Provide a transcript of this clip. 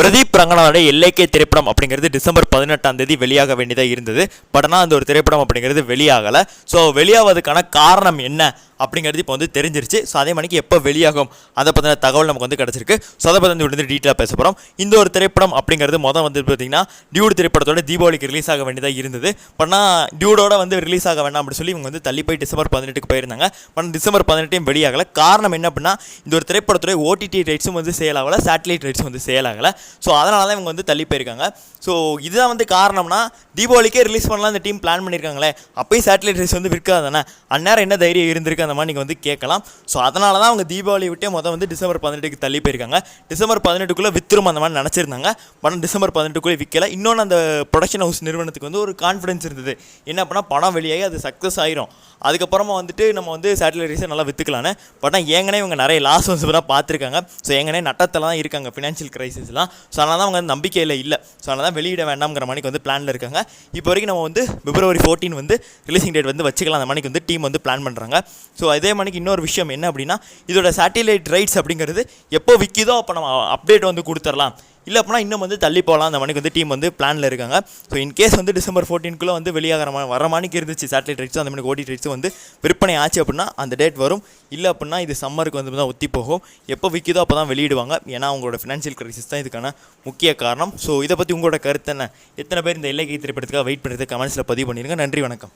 பிரதீப் ரங்கநாதோட எல்லைக்கே திரைப்படம் அப்படிங்கிறது டிசம்பர் 18ஆம் தேதி வெளியாக வேண்டியதாக இருந்தது. பட் ஆனால் அந்த ஒரு திரைப்படம் அப்படிங்கிறது வெளியாகலை. ஸோ வெளியாவதுக்கான காரணம் என்ன அப்படிங்கிறது இப்போ வந்து தெரிஞ்சிருச்சு. ஸோ அதே மணிக்கு எப்போ வெளியாகும் அதை பற்றின தகவல் நமக்கு வந்து கிடச்சிருக்கு. ஸோ அதை பற்றி வந்து டீட்டெயிலாக பேச போகிறோம். இந்த ஒரு திரைப்படம் அப்படிங்கிறது வந்து பார்த்தீங்கன்னா டியூட் திரைப்படத்தோட தீபாவளிக்கு ரிலீஸ் ஆக வேண்டியதாக இருந்தது. ஆனால் டியூடோட வந்து ரிலீஸ் ஆக வேண்டாம் அப்படின்னு சொல்லி இவங்க வந்து தள்ளி போய் டிசம்பர் 18க்கு போயிருந்தாங்க. ஆனால் டிசம்பர் 18 வெளியாகலை. காரணம் என்ன அப்படின்னா இந்த ஒரு திரைப்படத்துடைய ஓடிடி ரைட்ஸும் வந்து சேல் ஆகலை, சேட்டலைட் ரைட்ஸும் வந்து சேல் ஆகலை. ஸோ அதனால தான் இவங்க வந்து தள்ளி போயிருக்காங்க. ஸோ இதுதான் வந்து காரணம்னா தீபாவளிக்கே ரிலீஸ் பண்ணலாம் இந்த டீம் பிளான் பண்ணியிருக்காங்களே, அப்போயும் சேட்டலைட் ரைட்ஸ் வந்து விற்காது தானே, அந்நேரம் என்ன தைரியம் இருந்திருக்கு அந்த மாதிரி நீங்கள் வந்து கேட்கலாம். ஸோ அதனால தான் அவங்க தீபாவளி விட்டே வந்து டிசம்பர் 18க்கு தள்ளி போயிருக்காங்க. டிசம்பர் 18க்குள்ளே வித்துரும் அந்த மாதிரி நினச்சிருந்தாங்க. படம் டிசம்பர் 18க்குள்ளே விற்கலை. இன்னொன்று அந்த ப்ரொடக்ஷன் ஹவுஸ் நிறுவனத்துக்கு வந்து ஒரு கான்ஃபிடன்ஸ் இருந்தது, என்ன அப்படின்னா படம் வெளியாகி அது சக்ஸஸ் ஆயிரும், அதுக்கப்புறமா வந்துட்டு நம்ம வந்து சேட்டலைட் ரைட்ஸை நல்லா விற்றுக்கலான்னு. பட் ஏங்கனே இவங்க நிறைய லாஸ் வந்து தான் பார்த்துருக்காங்க. ஸோ ஏங்கனே நட்டத்தில் தான் இருக்காங்க, ஃபினான்ஷியல் கிரைசிஸ்லாம். ஸோ அதனால தான் அவங்க நம்பிக்கையில் இல்லை. ஸோ அதனால தான் வெளியிட வேண்டாம்ங்கிற மணிக்கு வந்து பிளானில் இருக்காங்க. இப்போ வரைக்கும் நம்ம வந்து February 14 வந்து ரிலீசிங் டேட் வந்து வச்சுக்கலாம் அந்த மணிக்கு வந்து டீம் வந்து பிளான் பண்ணுறாங்க. ஸோ அதே மணிக்கு இன்னொரு விஷயம் என்ன அப்படின்னா இதோட சேட்டலைட் ரைட்ஸ் அப்படிங்கிறது எப்போ விற்கிதோ அப்போ நம்ம அப்டேட் வந்து கொடுத்துடலாம், இல்லை அப்படின்னா இன்னும் வந்து தள்ளி போகலாம் அந்த மணிக்கு வந்து டீம் வந்து பிளானில் இருக்காங்க. ஸோ இன்கேஸ் வந்து டிசம்பர் 14க்குள்ளே வந்து வெளியாகிற வர மணிக்கு இருந்துச்சு சேட்டலைட் ரைட்ஸும் அந்த மணிக்கு ஓடிடி ரைட்ஸும் வந்து விற்பனை ஆச்சு அப்படின்னா அந்த டேட் வரும். இல்லை அப்படின்னா இது சம்மருக்கு வந்து தான் ஒத்தி போகும். எப்போ விற்கிதோ அப்போ தான் வெளியிடுவாங்க. ஏன்னா அவங்களோட ஃபினான்ஷியல் கிரைசிஸ் தான் இதுக்கான முக்கிய காரணம். ஸோ இதை பற்றி உங்களோட கருத்து என்ன? எத்தனை பேர் இந்த எல்லைக்கே திரைப்படத்துக்காக வெயிட் பண்ணுறது கமெண்ட்ஸில் பதிவு பண்ணிடுங்க. நன்றி, வணக்கம்.